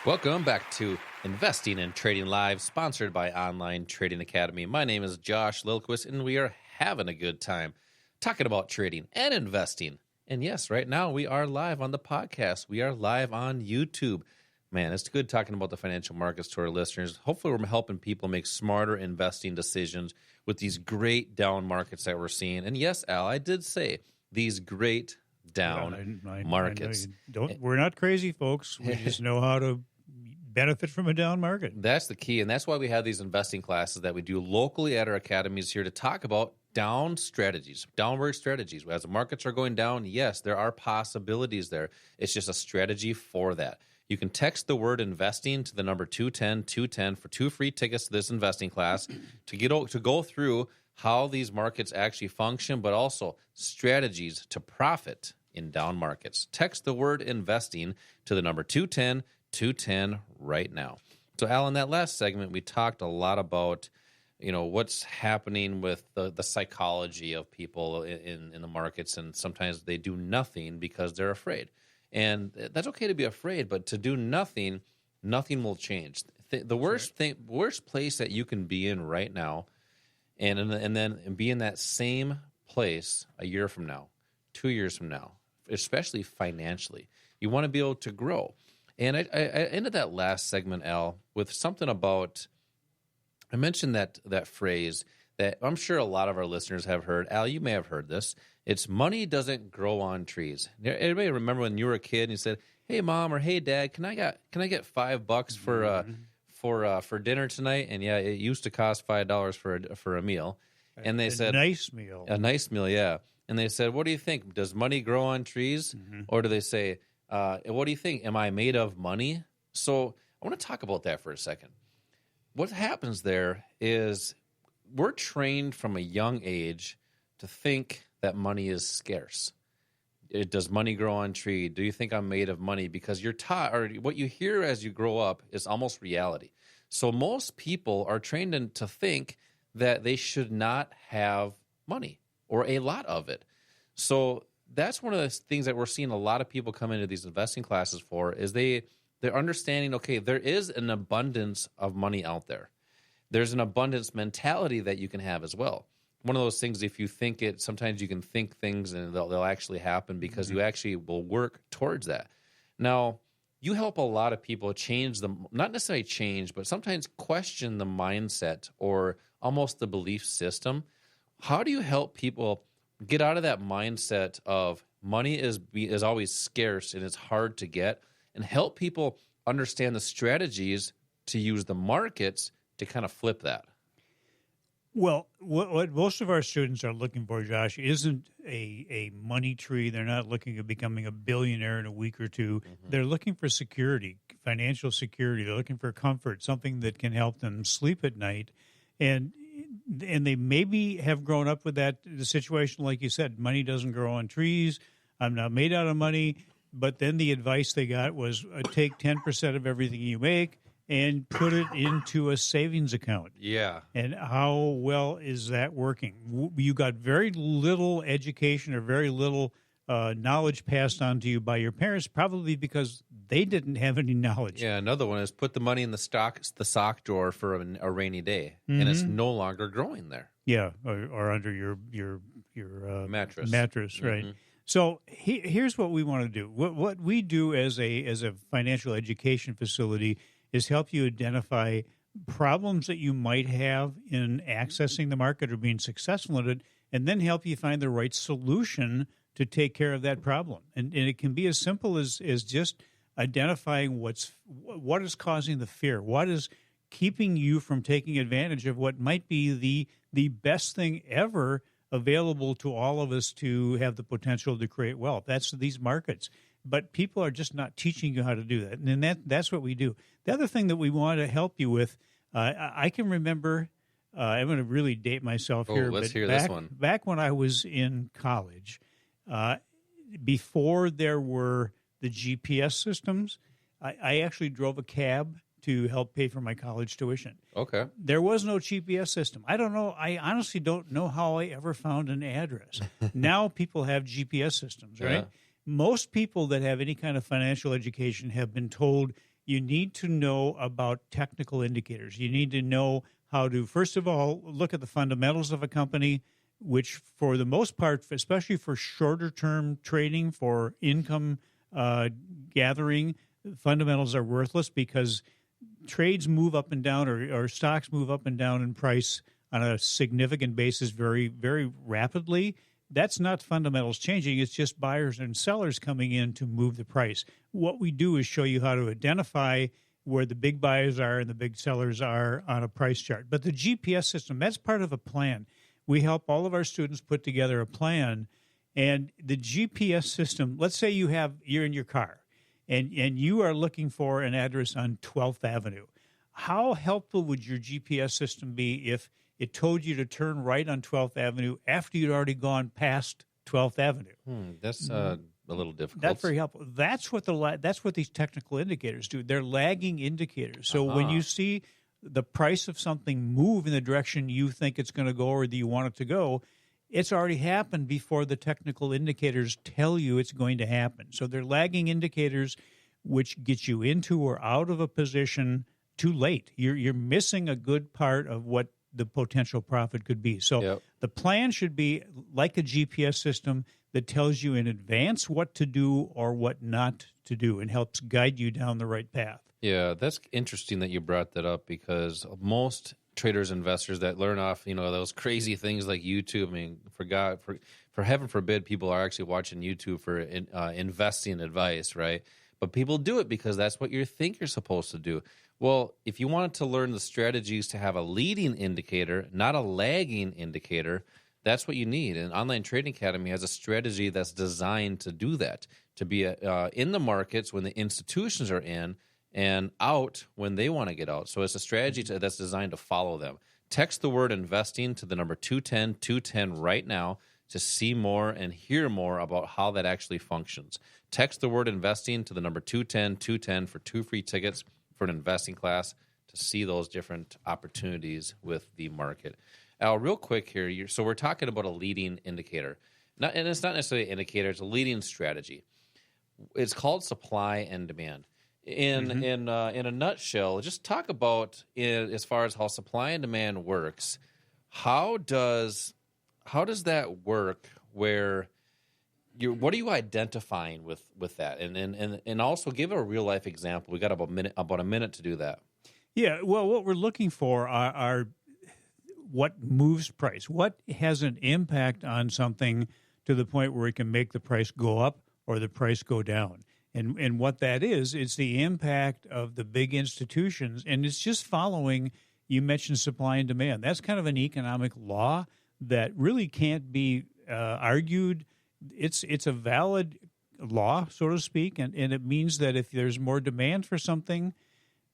Welcome back to Investing and Trading Live, sponsored by Online Trading Academy. My name is Josh Lilquist, and we are having a good time talking about trading and investing. And yes, right now we are live on the podcast. We are live on YouTube. Man, it's good talking about the financial markets to our listeners. Hopefully we're helping people make smarter investing decisions with these great down markets that we're seeing. And yes, Al, I did say these great down markets. We're not crazy, folks. We just know how to benefit from a down market. That's the key, and that's why we have these investing classes that we do locally at our academies here to talk about down strategies, downward strategies. As the markets are going down, yes, there are possibilities there. It's just a strategy for that. You can text the word investing to the number 210-210 for 2 free tickets to this investing class to go through how these markets actually function, but also strategies to profit in down markets. Text the word investing to the number 210-210 right now. So, Al, in that last segment, we talked a lot about, what's happening with the psychology of people in the markets, and sometimes they do nothing because they're afraid. And that's okay to be afraid, but to do nothing will change. The worst place that you can be in right now, and then be in that same place a year from now, 2 years from now, especially financially. You want to be able to grow. And I ended that last segment, Al, with something about, I mentioned that phrase that I'm sure a lot of our listeners have heard. Al, you may have heard this. It's money doesn't grow on trees. Everybody remember when you were a kid and you said, "Hey, Mom," or "Hey, Dad, can I get $5 for dinner tonight?" And yeah, it used to cost $5 for a meal. And they said, nice meal. A nice meal, yeah. And they said, "What do you think? Does money grow on trees?" Mm-hmm. Or do they say, "What do you think? Am I made of money?" So I want to talk about that for a second. What happens there is we're trained from a young age to think that money is scarce. Does money grow on tree? Do you think I'm made of money? Because you're taught, or what you hear as you grow up is almost reality. So most people are trained to think that they should not have money or a lot of it. So that's one of the things that we're seeing a lot of people come into these investing classes for, is they're understanding, okay, there is an abundance of money out there. There's an abundance mentality that you can have as well. One of those things, if you think it, sometimes you can think things and they'll actually happen because you actually will work towards that. Now, you help a lot of people change not necessarily change, but sometimes question the mindset or almost the belief system. How do you help people get out of that mindset of money is always scarce and it's hard to get, and help people understand the strategies to use the markets to kind of flip that? Well, what most of our students are looking for, Josh, isn't a money tree. They're not looking at becoming a billionaire in a week or two. Mm-hmm. They're looking for security, financial security. They're looking for comfort, something that can help them sleep at night. And they maybe have grown up with the situation, like you said, money doesn't grow on trees. I'm not made out of money. But then the advice they got was take 10% of everything you make and put it into a savings account. Yeah. And how well is that working? You got very little education or very little knowledge passed on to you by your parents, probably because they didn't have any knowledge. Yeah, another one is put the money in the sock drawer for a rainy day, and it's no longer growing there. Yeah, or under your mattress. Mattress, right. So here's what we want to do. What we do as a financial education facility is help you identify problems that you might have in accessing the market or being successful in it, and then help you find the right solution to take care of that problem. And it can be as simple as just identifying what is causing the fear, what is keeping you from taking advantage of what might be the best thing ever available to all of us to have the potential to create wealth. That's these markets. But people are just not teaching you how to do that. And that's what we do. The other thing that we want to help you with, I can remember, I'm going to really date myself here. Let's hear this one. Back when I was in college, before there were the GPS systems, I actually drove a cab to help pay for my college tuition. Okay. There was no GPS system. I don't know. I honestly don't know how I ever found an address. Now people have GPS systems, right? Yeah. Most people that have any kind of financial education have been told, you need to know about technical indicators. You need to know how to, first of all, look at the fundamentals of a company, which for the most part, especially for shorter term trading, for income gathering, fundamentals are worthless because trades move up and down, or stocks move up and down in price on a significant basis very, very rapidly. That's not fundamentals changing. It's just buyers and sellers coming in to move the price. What we do is show you how to identify where the big buyers are and the big sellers are on a price chart. But the GPS system, that's part of a plan. We help all of our students put together a plan. And the GPS system, let's say you're in your car and you are looking for an address on 12th Avenue. How helpful would your GPS system be if it told you to turn right on 12th Avenue after you'd already gone past 12th Avenue? That's a little difficult. That's very helpful. That's what these technical indicators do. They're lagging indicators. So when you see the price of something move in the direction you think it's going to go or that you want it to go, it's already happened before the technical indicators tell you it's going to happen. So they're lagging indicators which get you into or out of a position too late. You're missing a good part of what the potential profit could be. So the plan should be like a GPS system that tells you in advance what to do or what not to do and helps guide you down the right path. Yeah, that's interesting that you brought that up because most traders, investors that learn off, those crazy things like YouTube. I mean, for heaven forbid, people are actually watching YouTube for investing advice, right? But people do it because that's what you think you're supposed to do. Well, if you wanted to learn the strategies to have a leading indicator, not a lagging indicator, that's what you need. And Online Trading Academy has a strategy that's designed to do that, to be in the markets when the institutions are in and out when they want to get out. So it's a strategy that's designed to follow them. Text the word investing to the number 210-210 right now to see more and hear more about how that actually functions. Text the word investing to the number 210-210 for 2 free tickets for an investing class to see those different opportunities with the market. Al, real quick here, so we're talking about a leading indicator. And it's not necessarily an indicator, it's a leading strategy. It's called supply and demand. In a nutshell, just talk about as far as how supply and demand works. How does that work? What are you identifying with that? And also give a real life example. We got about a minute to do that. Yeah. Well, what we're looking for are what moves price. What has an impact on something to the point where it can make the price go up or the price go down. And what that is, it's the impact of the big institutions, and it's just following, you mentioned supply and demand. That's kind of an economic law that really can't be argued. It's a valid law, so to speak, and it means that if there's more demand for something,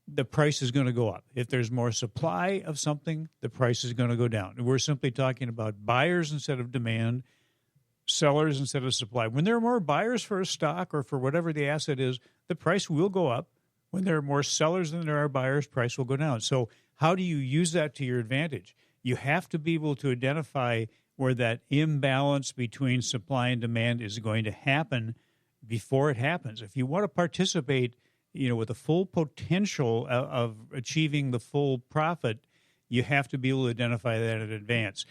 the price is going to go up. If there's more supply of something, the price is going to go down. And we're simply talking about buyers instead of demand, sellers instead of supply. When there are more buyers for a stock or for whatever the asset is, the price will go up. When there are more sellers than there are buyers, price will go down. So how do you use that to your advantage? You have to be able to identify where that imbalance between supply and demand is going to happen before it happens. If you want to participate, with the full potential of achieving the full profit, you have to be able to identify that in advance.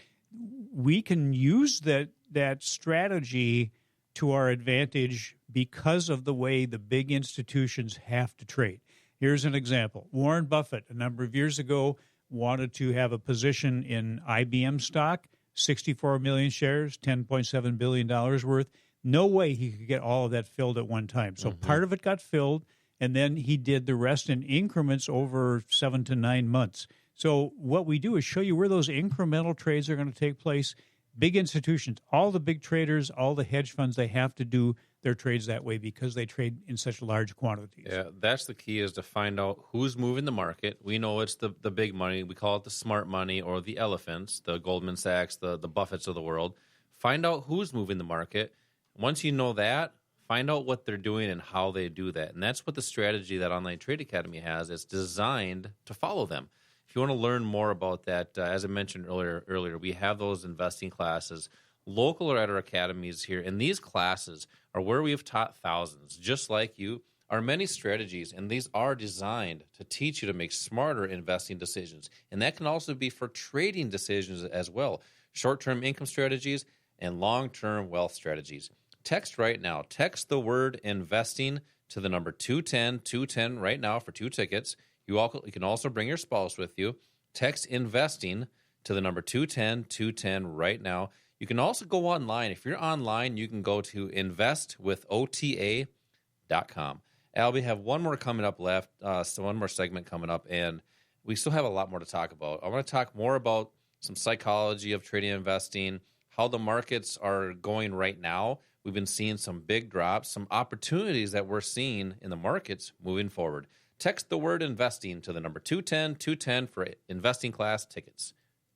We can use that strategy to our advantage because of the way the big institutions have to trade. Here's an example. Warren Buffett, a number of years ago, wanted to have a position in IBM stock, 64 million shares, $10.7 billion worth. No way he could get all of that filled at one time. So part of it got filled, and then he did the rest in increments over 7 to 9 months. So what we do is show you where those incremental trades are going to take place. Big institutions, all the big traders, all the hedge funds, they have to do their trades that way because they trade in such large quantities. Yeah, that's the key, is to find out who's moving the market. We know it's the big money. We call it the smart money or the elephants, the Goldman Sachs, the Buffetts of the world. Find out who's moving the market. Once you know that, find out what they're doing and how they do that. And that's what the strategy that Online Trade Academy has. It's designed to follow them. If you want to learn more about that, as I mentioned earlier, we have those investing classes, local or at our academies here. And these classes are where we have taught thousands, just like you, are many strategies, and these are designed to teach you to make smarter investing decisions. And that can also be for trading decisions as well, short-term income strategies and long-term wealth strategies. Text right now. Text the word investing to the number 210 right now for 2 tickets. You can also bring your spouse with you. Text investing to the number 210 right now. You can also go online. If you're online, you can go to investwithota.com. Al, we have one more coming up left, so one more segment coming up, and we still have a lot more to talk about. I want to talk more about some psychology of trading and investing, how the markets are going right now. We've been seeing some big drops, some opportunities that we're seeing in the markets moving forward. Text the word investing to the number 210 for investing class tickets.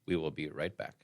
We will be right back.